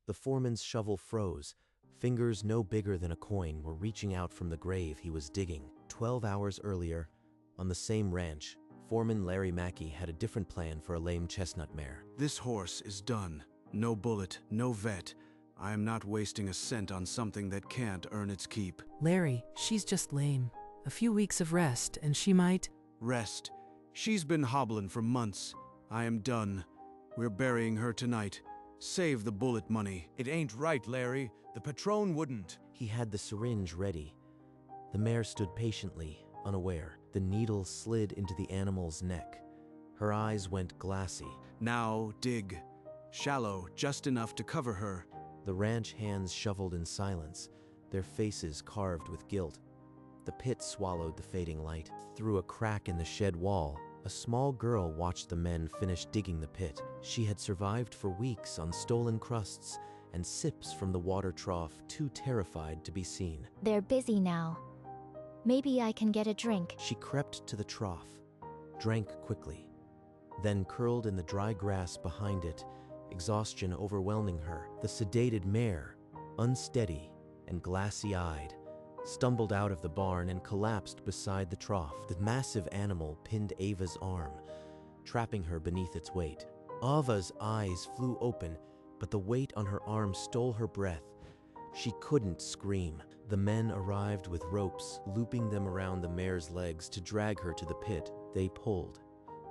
The foreman's shovel froze. Fingers no bigger than a coin were reaching out from the grave he was digging. 12 hours earlier, on the same ranch, Foreman Larry Mackey had a different plan for a lame chestnut mare. This horse is done. No bullet, no vet. I am not wasting a cent on something that can't earn its keep. Larry, she's just lame. A few weeks of rest, and she might… Rest. She's been hobbling for months. I am done. We're burying her tonight. Save the bullet money. It ain't right, Larry. The patron wouldn't. He had the syringe ready. The mare stood patiently, unaware. The needle slid into the animal's neck. Her eyes went glassy. Now dig. Shallow, just enough to cover her. The ranch hands shoveled in silence, their faces carved with guilt. The pit swallowed the fading light. Through a crack in the shed wall, a small girl watched the men finish digging the pit. She had survived for weeks on stolen crusts and sips from the water trough, too terrified to be seen. They're busy now. Maybe I can get a drink. She crept to the trough, drank quickly, then curled in the dry grass behind it, exhaustion overwhelming her. The sedated mare, unsteady and glassy-eyed, stumbled out of the barn and collapsed beside the trough. The massive animal pinned Ava's arm, trapping her beneath its weight. Ava's eyes flew open, but the weight on her arm stole her breath. She couldn't scream. The men arrived with ropes, looping them around the mare's legs to drag her to the pit. They pulled.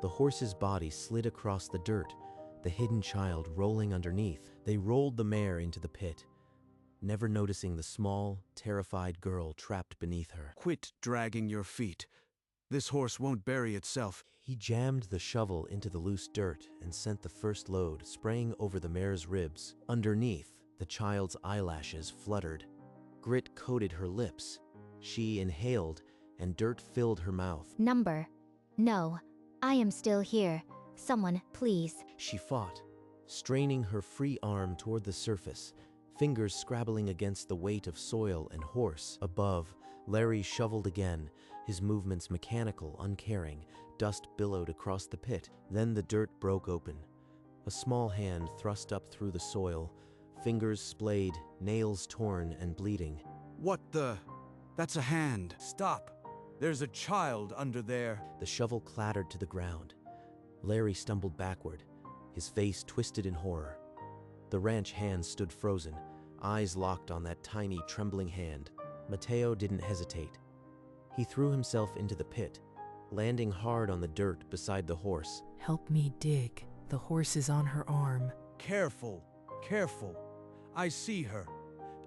The horse's body slid across the dirt, the hidden child rolling underneath. They rolled the mare into the pit, never noticing the small, terrified girl trapped beneath her. Quit dragging your feet. This horse won't bury itself. He jammed the shovel into the loose dirt and sent the first load, spraying over the mare's ribs. Underneath, the child's eyelashes fluttered. Grit coated her lips. She inhaled, and dirt filled her mouth. Number. No, I am still here. Someone, please. She fought, straining her free arm toward the surface, fingers scrabbling against the weight of soil and horse. Above, Larry shoveled again, his movements mechanical, uncaring. Dust billowed across the pit. Then the dirt broke open. A small hand thrust up through the soil, fingers splayed, nails torn and bleeding. What the? That's a hand. Stop. There's a child under there. The shovel clattered to the ground. Larry stumbled backward, his face twisted in horror. The ranch hand stood frozen, eyes locked on that tiny, trembling hand. Mateo didn't hesitate. He threw himself into the pit, landing hard on the dirt beside the horse. Help me dig. The horse is on her arm. Careful, careful. I see her.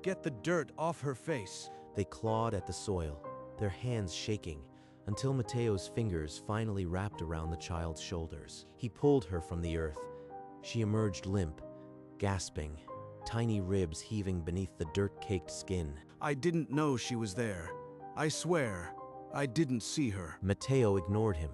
Get the dirt off her face. They clawed at the soil, their hands shaking, until Mateo's fingers finally wrapped around the child's shoulders. He pulled her from the earth. She emerged limp, gasping, tiny ribs heaving beneath the dirt-caked skin. I didn't know she was there. I swear, I didn't see her. Mateo ignored him.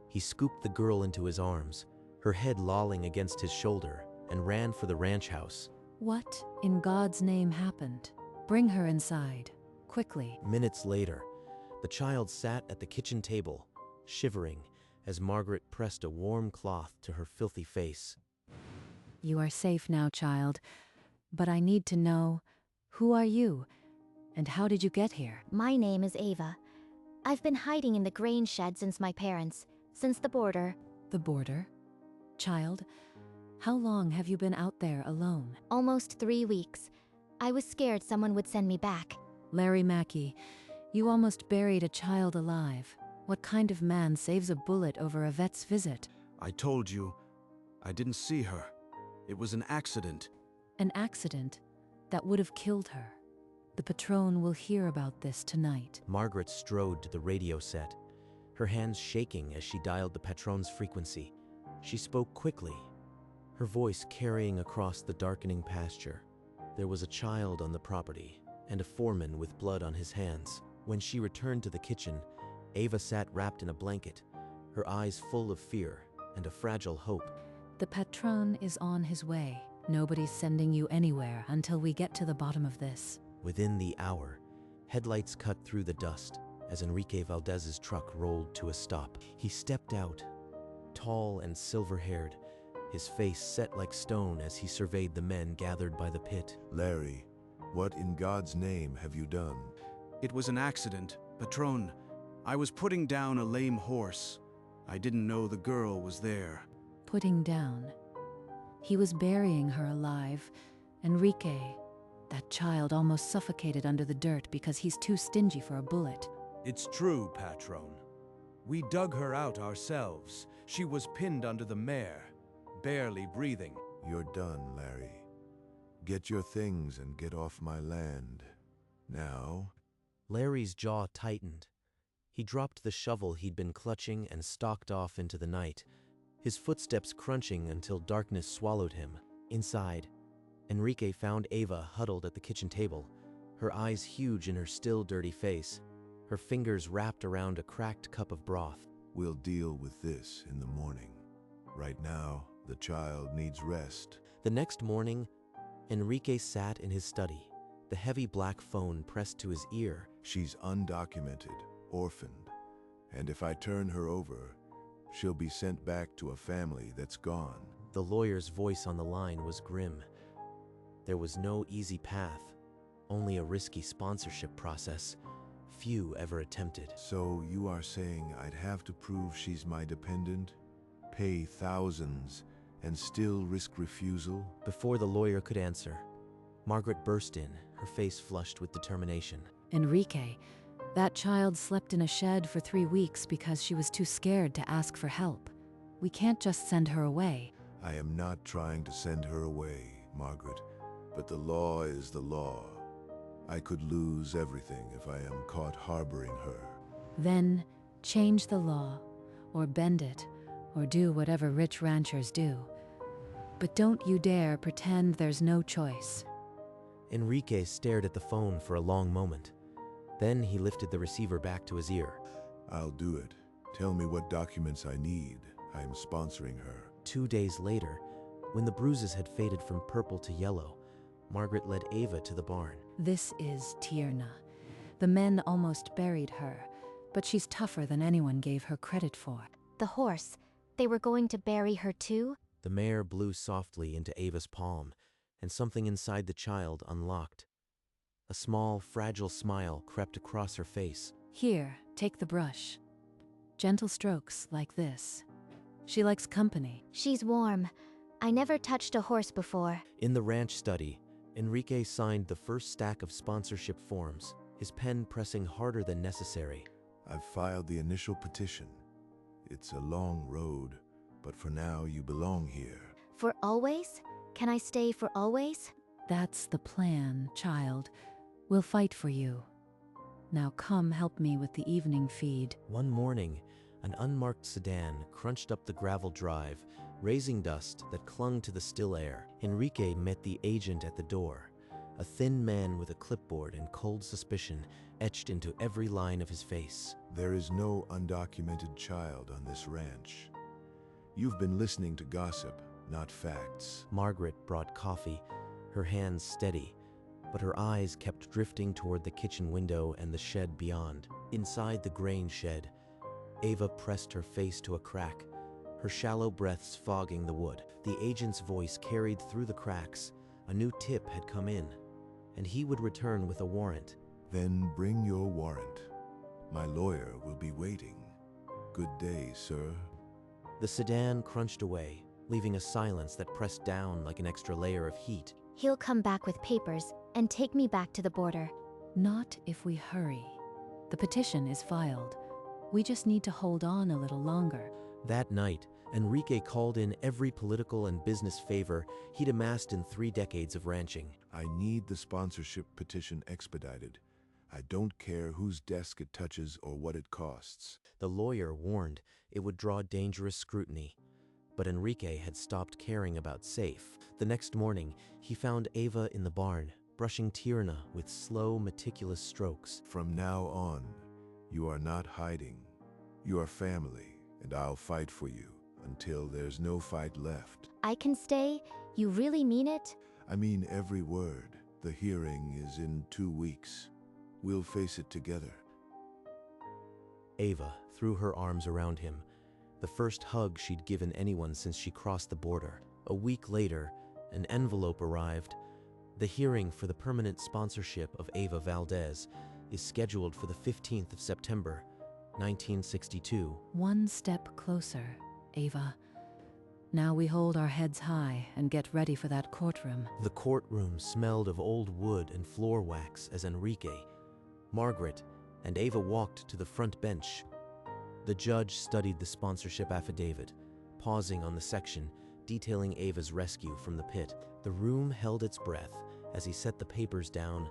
He scooped the girl into his arms, her head lolling against his shoulder, and ran for the ranch house. What in God's name happened? Bring her inside, quickly. Minutes later, the child sat at the kitchen table, shivering, as Margaret pressed a warm cloth to her filthy face. You are safe now, child, but I need to know, who are you, and how did you get here? My name is Ava. I've been hiding in the grain shed since my parents, since the border. The border? Child, how long have you been out there alone? Almost 3 weeks. I was scared someone would send me back. Larry Mackey, you almost buried a child alive. What kind of man saves a bullet over a vet's visit? I told you, I didn't see her. It was an accident. An accident that would have killed her. The patron will hear about this tonight. Margaret strode to the radio set, her hands shaking as she dialed the patron's frequency. She spoke quickly, her voice carrying across the darkening pasture. There was a child on the property, and a foreman with blood on his hands. When she returned to the kitchen, Ava sat wrapped in a blanket, her eyes full of fear and a fragile hope. The patron is on his way. Nobody's sending you anywhere until we get to the bottom of this. Within the hour, headlights cut through the dust as Enrique Valdez's truck rolled to a stop. He stepped out, tall and silver-haired, his face set like stone as he surveyed the men gathered by the pit. Larry, what in God's name have you done? It was an accident, Patron. I was putting down a lame horse. I didn't know the girl was there. Putting down. He was burying her alive. Enrique, that child almost suffocated under the dirt because he's too stingy for a bullet. It's true, Patron. We dug her out ourselves. She was pinned under the mare, barely breathing. You're done, Larry. Get your things and get off my land. Now. Larry's jaw tightened. He dropped the shovel he'd been clutching and stalked off into the night, his footsteps crunching until darkness swallowed him. Inside, Enrique found Ava huddled at the kitchen table, her eyes huge in her still dirty face, her fingers wrapped around a cracked cup of broth. We'll deal with this in the morning. Right now, the child needs rest. The next morning, Enrique sat in his study, the heavy black phone pressed to his ear. She's undocumented, orphaned, and if I turn her over, she'll be sent back to a family that's gone. The lawyer's voice on the line was grim. There was no easy path, only a risky sponsorship process. Few ever attempted. So you are saying I'd have to prove she's my dependent, pay thousands, and still risk refusal? Before the lawyer could answer, Margaret burst in, her face flushed with determination. Enrique, that child slept in a shed for 3 weeks because she was too scared to ask for help. We can't just send her away. I am not trying to send her away, Margaret, but the law is the law. I could lose everything if I am caught harboring her. Then change the law, or bend it, or do whatever rich ranchers do. But don't you dare pretend there's no choice. Enrique stared at the phone for a long moment. Then he lifted the receiver back to his ear. I'll do it. Tell me what documents I need. I am sponsoring her. 2 days later, when the bruises had faded from purple to yellow, Margaret led Ava to the barn. This is Tierna. The men almost buried her, but she's tougher than anyone gave her credit for. The horse. They were going to bury her too? The mare blew softly into Ava's palm, and something inside the child unlocked. A small, fragile smile crept across her face. Here, take the brush. Gentle strokes like this. She likes company. She's warm. I never touched a horse before. In the ranch study, Enrique signed the first stack of sponsorship forms, his pen pressing harder than necessary. I've filed the initial petition. It's a long road, but for now you belong here. For always? Can I stay for always? That's the plan, child. We'll fight for you. Now come help me with the evening feed. One morning, an unmarked sedan crunched up the gravel drive, raising dust that clung to the still air. Enrique met the agent at the door, a thin man with a clipboard and cold suspicion etched into every line of his face. There is no undocumented child on this ranch. You've been listening to gossip, not facts. Margaret brought coffee, her hands steady, but her eyes kept drifting toward the kitchen window and the shed beyond. Inside the grain shed, Ava pressed her face to a crack, her shallow breaths fogging the wood. The agent's voice carried through the cracks. A new tip had come in, and he would return with a warrant. Then bring your warrant. My lawyer will be waiting. Good day, sir. The sedan crunched away, leaving a silence that pressed down like an extra layer of heat. He'll come back with papers and take me back to the border. Not if we hurry. The petition is filed. We just need to hold on a little longer. That night, Enrique called in every political and business favor he'd amassed in 3 decades of ranching. I need the sponsorship petition expedited. I don't care whose desk it touches or what it costs. The lawyer warned it would draw dangerous scrutiny, but Enrique had stopped caring about safe. The next morning, he found Ava in the barn, brushing Tierna with slow, meticulous strokes. From now on, you are not hiding. You are family, and I'll fight for you until there's no fight left. I can stay? You really mean it? I mean every word. The hearing is in 2 weeks. We'll face it together. Ava threw her arms around him, the first hug she'd given anyone since she crossed the border. A week later, an envelope arrived. The hearing for the permanent sponsorship of Ava Valdez is scheduled for the 15th of September, 1962. One step closer, Ava. Now we hold our heads high and get ready for that courtroom. The courtroom smelled of old wood and floor wax as Enrique, Margaret, and Ava walked to the front bench. The judge studied the sponsorship affidavit, pausing on the section detailing Ava's rescue from the pit. The room held its breath as he set the papers down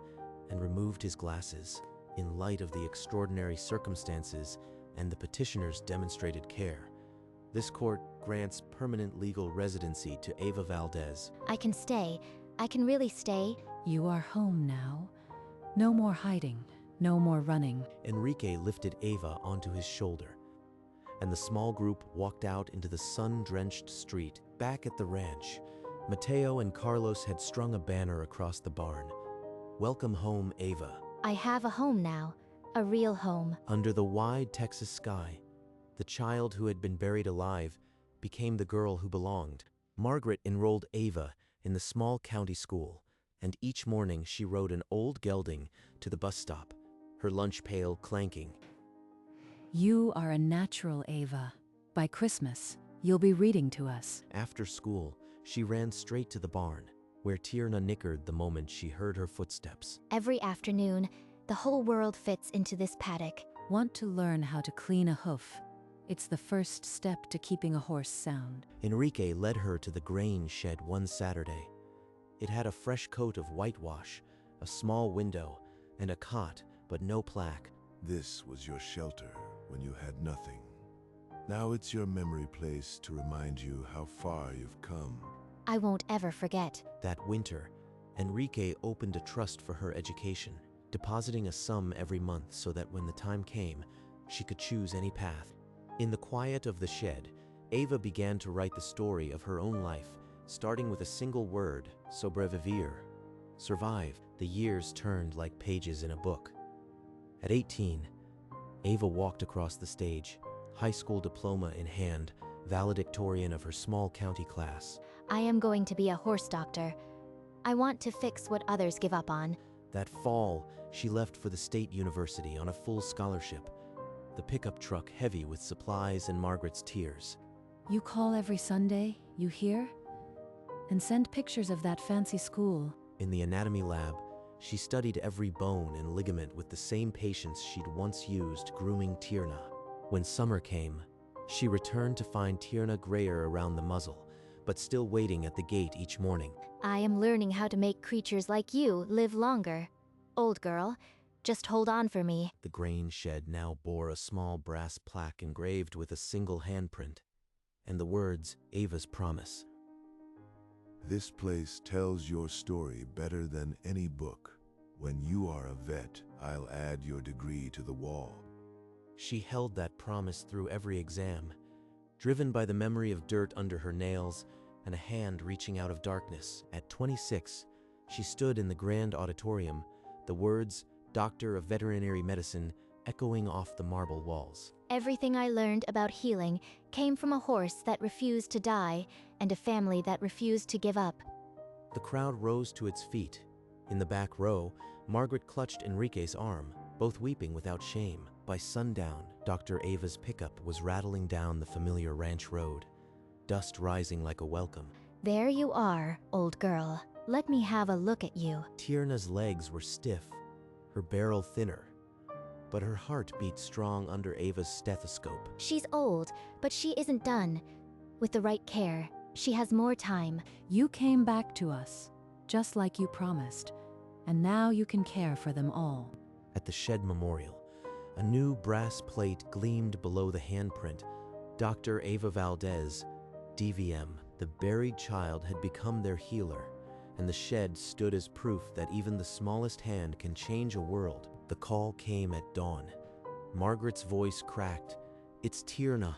and removed his glasses. In light of the extraordinary circumstances and the petitioner's demonstrated care, this court grants permanent legal residency to Ava Valdez. I can stay. I can really stay. You are home now. No more hiding. No more running. Enrique lifted Ava onto his shoulder, and the small group walked out into the sun-drenched street. Back at the ranch, Mateo and Carlos had strung a banner across the barn. "Welcome home, Ava." I have a home now. A real home. Under the wide Texas sky, the child who had been buried alive became the girl who belonged. Margaret enrolled Ava in the small county school, and each morning she rode an old gelding to the bus stop, her lunch pail clanking. You are a natural, Ava. By Christmas, you'll be reading to us. After school, she ran straight to the barn, where Tierna nickered the moment she heard her footsteps. Every afternoon, the whole world fits into this paddock. Want to learn how to clean a hoof? It's the first step to keeping a horse sound. Enrique led her to the grain shed one Saturday. It had a fresh coat of whitewash, a small window, and a cot, but no plaque. This was your shelter when you had nothing. Now it's your memory place to remind you how far you've come. I won't ever forget. That winter, Enrique opened a trust for her education, depositing a sum every month so that when the time came, she could choose any path. In the quiet of the shed, Ava began to write the story of her own life, starting with a single word, sobrevivir. Survive. The years turned like pages in a book. At 18, Ava walked across the stage, high school diploma in hand, valedictorian of her small county class. I am going to be a horse doctor. I want to fix what others give up on. That fall, she left for the state university on a full scholarship, the pickup truck heavy with supplies and Margaret's tears. You call every Sunday, you hear? And send pictures of that fancy school. In the anatomy lab, she studied every bone and ligament with the same patience she'd once used grooming Tierna. When summer came, she returned to find Tierna grayer around the muzzle, but still waiting at the gate each morning. I am learning how to make creatures like you live longer. Old girl, just hold on for me. The grain shed now bore a small brass plaque engraved with a single handprint, and the words, Ava's Promise. This place tells your story better than any book. When you are a vet, I'll add your degree to the wall. She held that promise through every exam, driven by the memory of dirt under her nails and a hand reaching out of darkness. At 26, she stood in the grand auditorium, the words, Doctor of Veterinary Medicine, echoing off the marble walls. Everything I learned about healing came from a horse that refused to die and a family that refused to give up. The crowd rose to its feet. In the back row, Margaret clutched Enrique's arm, both weeping without shame. By sundown, Dr. Ava's pickup was rattling down the familiar ranch road, dust rising like a welcome. There you are, old girl. Let me have a look at you. Tierna's legs were stiff, her barrel thinner, but her heart beat strong under Ava's stethoscope. She's old, but she isn't done. With the right care, she has more time. You came back to us, just like you promised, and now you can care for them all. At the shed memorial, a new brass plate gleamed below the handprint, Dr. Ava Valdez, DVM. The buried child had become their healer, and the shed stood as proof that even the smallest hand can change a world. The call came at dawn. Margaret's voice cracked. It's Tierna.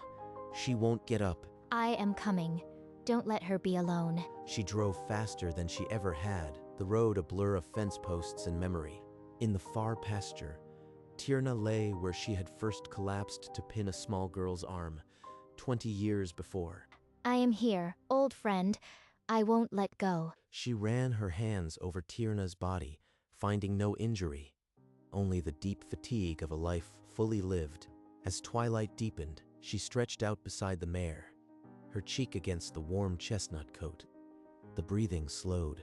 She won't get up. I am coming. Don't let her be alone. She drove faster than she ever had, the road a blur of fence posts and memory. In the far pasture, Tierna lay where she had first collapsed to pin a small girl's arm, 20 years before. I am here, old friend. I won't let go. She ran her hands over Tierna's body, finding no injury, only the deep fatigue of a life fully lived. As twilight deepened, she stretched out beside the mare, her cheek against the warm chestnut coat. The breathing slowed.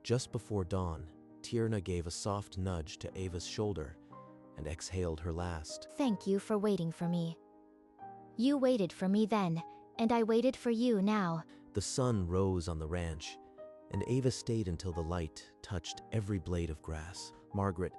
Just before dawn, Tierna gave a soft nudge to Ava's shoulder and exhaled her last. Thank you for waiting for me. You waited for me then, and I waited for you now. The sun rose on the ranch, and Ava stayed until the light touched every blade of grass. Margaret,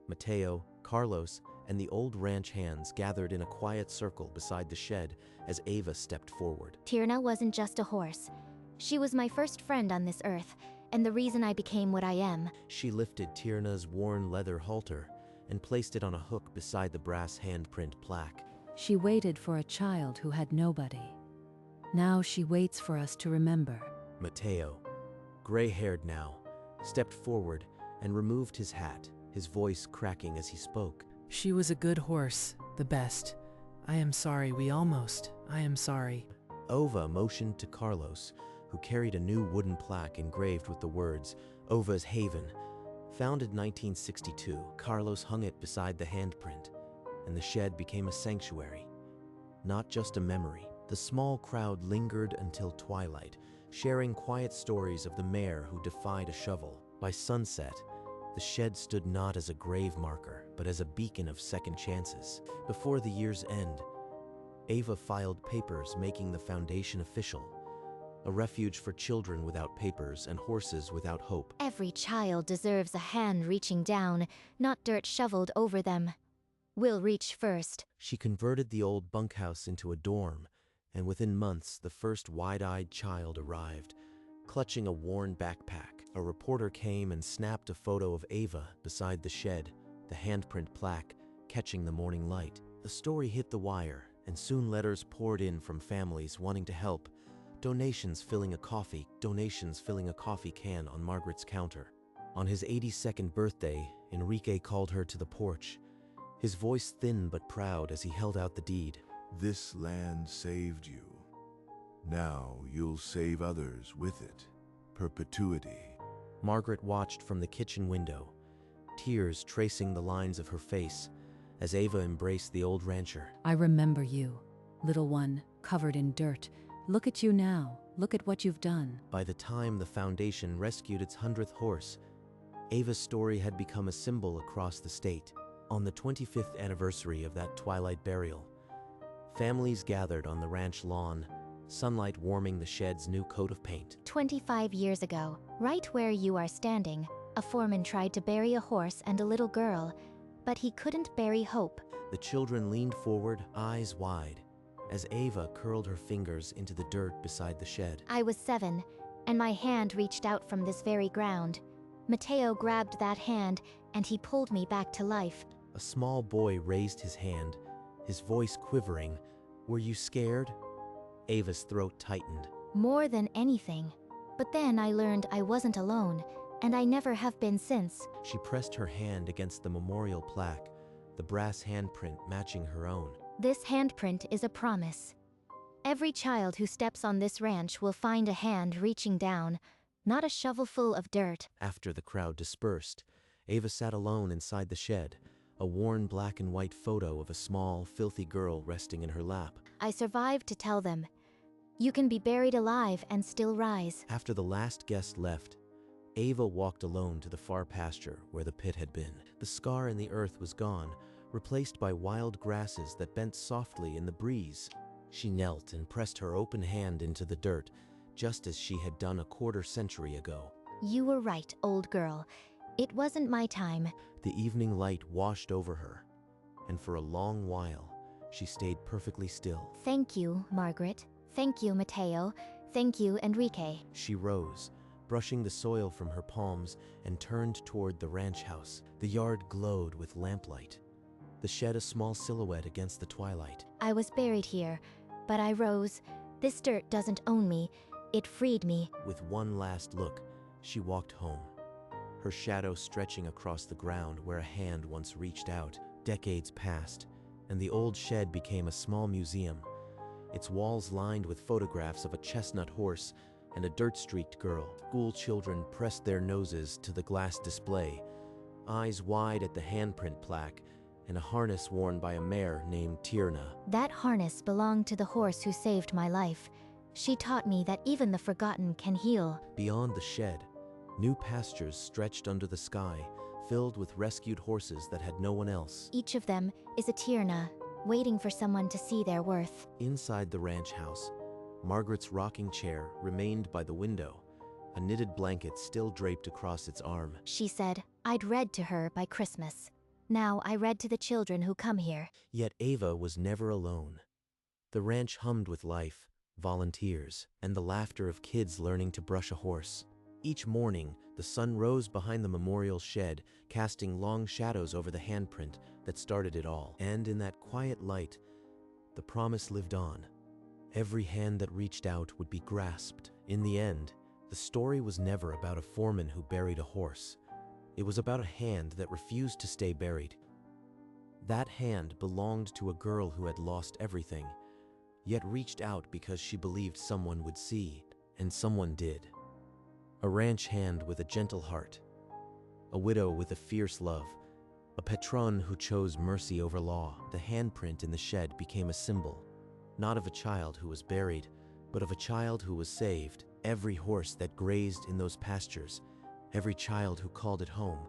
Mateo, Carlos, and the old ranch hands gathered in a quiet circle beside the shed as Ava stepped forward. Tierna wasn't just a horse. She was my first friend on this earth, and the reason I became what I am. She lifted Tierna's worn leather halter and placed it on a hook beside the brass handprint plaque. She waited for a child who had nobody. Now she waits for us to remember. Mateo, gray-haired now, stepped forward and removed his hat, his voice cracking as he spoke. She was a good horse, the best. I am sorry, I am sorry. Ova motioned to Carlos, who carried a new wooden plaque engraved with the words, Ova's Haven. Founded 1962, Carlos hung it beside the handprint, and the shed became a sanctuary, not just a memory. The small crowd lingered until twilight, sharing quiet stories of the mare who defied a shovel. By sunset, the shed stood not as a grave marker, but as a beacon of second chances. Before the year's end, Ava filed papers making the foundation official, a refuge for children without papers and horses without hope. Every child deserves a hand reaching down, not dirt shoveled over them. We'll reach first. She converted the old bunkhouse into a dorm, and within months the first wide-eyed child arrived, clutching a worn backpack. A reporter came and snapped a photo of Ava beside the shed, the handprint plaque catching the morning light. The story hit the wire, and soon letters poured in from families wanting to help, donations filling a coffee can on Margaret's counter. On his 82nd birthday, Enrique called her to the porch, his voice thin but proud as he held out the deed. This land saved you. Now you'll save others with it. Perpetuity. Margaret watched from the kitchen window, tears tracing the lines of her face as Ava embraced the old rancher. I remember you, little one, covered in dirt. Look at you now. Look at what you've done. By the time the foundation rescued its 100th horse, Ava's story had become a symbol across the state. On the 25th anniversary of that twilight burial, families gathered on the ranch lawn, sunlight warming the shed's new coat of paint. 25 years ago, right where you are standing, a foreman tried to bury a horse and a little girl, but he couldn't bury hope. The children leaned forward, eyes wide, as Ava curled her fingers into the dirt beside the shed. I was 7, and my hand reached out from this very ground. Mateo grabbed that hand, and he pulled me back to life. A small boy raised his hand, his voice quivering. Were you scared? Ava's throat tightened. More than anything. But then I learned I wasn't alone, and I never have been since. She pressed her hand against the memorial plaque, the brass handprint matching her own. This handprint is a promise. Every child who steps on this ranch will find a hand reaching down, not a shovelful of dirt. After the crowd dispersed, Ava sat alone inside the shed, a worn black and white photo of a small, filthy girl resting in her lap. I survived to tell them, you can be buried alive and still rise. After the last guest left, Ava walked alone to the far pasture where the pit had been. The scar in the earth was gone, replaced by wild grasses that bent softly in the breeze. She knelt and pressed her open hand into the dirt, just as she had done a quarter-century ago. You were right, old girl. It wasn't my time. The evening light washed over her, and for a long while, she stayed perfectly still. Thank you, Margaret. Thank you, Mateo. Thank you, Enrique. She rose, brushing the soil from her palms, and turned toward the ranch house. The yard glowed with lamplight, the shed a small silhouette against the twilight. I was buried here, but I rose. This dirt doesn't own me. It freed me. With one last look, she walked home, her shadow stretching across the ground where a hand once reached out. Decades passed, and the old shed became a small museum, its walls lined with photographs of a chestnut horse and a dirt-streaked girl. School children pressed their noses to the glass display, eyes wide at the handprint plaque and a harness worn by a mare named Tierna. That harness belonged to the horse who saved my life. She taught me that even the forgotten can heal. Beyond the shed, new pastures stretched under the sky, filled with rescued horses that had no one else. Each of them is a Tierna, waiting for someone to see their worth. Inside the ranch house, Margaret's rocking chair remained by the window, a knitted blanket still draped across its arm. She said, I'd read to her by Christmas. Now I read to the children who come here. Yet Ava was never alone. The ranch hummed with life, volunteers, and the laughter of kids learning to brush a horse. Each morning, the sun rose behind the memorial shed, casting long shadows over the handprint that started it all. And in that quiet light, the promise lived on. Every hand that reached out would be grasped. In the end, the story was never about a foreman who buried a horse. It was about a hand that refused to stay buried. That hand belonged to a girl who had lost everything, yet reached out because she believed someone would see, and someone did. A ranch hand with a gentle heart, a widow with a fierce love, a patron who chose mercy over law. The handprint in the shed became a symbol, not of a child who was buried, but of a child who was saved. Every horse that grazed in those pastures, every child who called it home,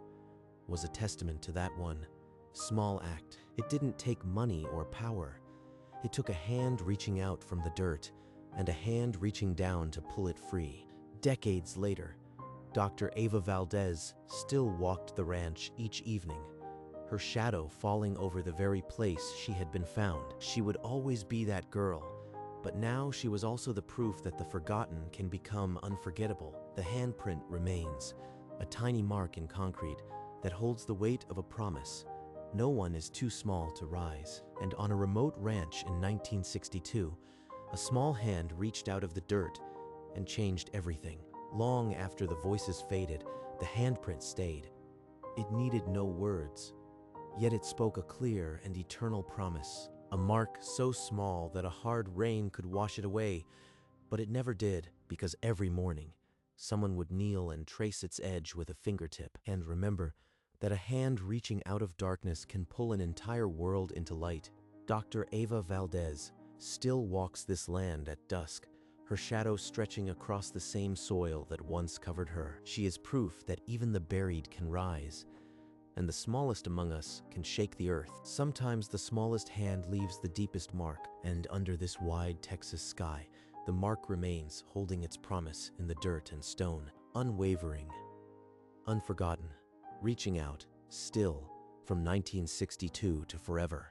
was a testament to that one small act. It didn't take money or power. It took a hand reaching out from the dirt and a hand reaching down to pull it free. Decades later, Dr. Ava Valdez still walked the ranch each evening, her shadow falling over the very place she had been found. She would always be that girl, but now she was also the proof that the forgotten can become unforgettable. The handprint remains, a tiny mark in concrete that holds the weight of a promise. No one is too small to rise. And on a remote ranch in 1962, a small hand reached out of the dirt and changed everything. Long after the voices faded, the handprint stayed. It needed no words, yet it spoke a clear and eternal promise. A mark so small that a hard rain could wash it away, but it never did, because every morning, someone would kneel and trace its edge with a fingertip. And remember that a hand reaching out of darkness can pull an entire world into light. Dr. Ava Valdez still walks this land at dusk, her shadow stretching across the same soil that once covered her. She is proof that even the buried can rise, and the smallest among us can shake the earth. Sometimes the smallest hand leaves the deepest mark, and under this wide Texas sky, the mark remains, holding its promise in the dirt and stone, unwavering, unforgotten, reaching out, still, from 1962 to forever.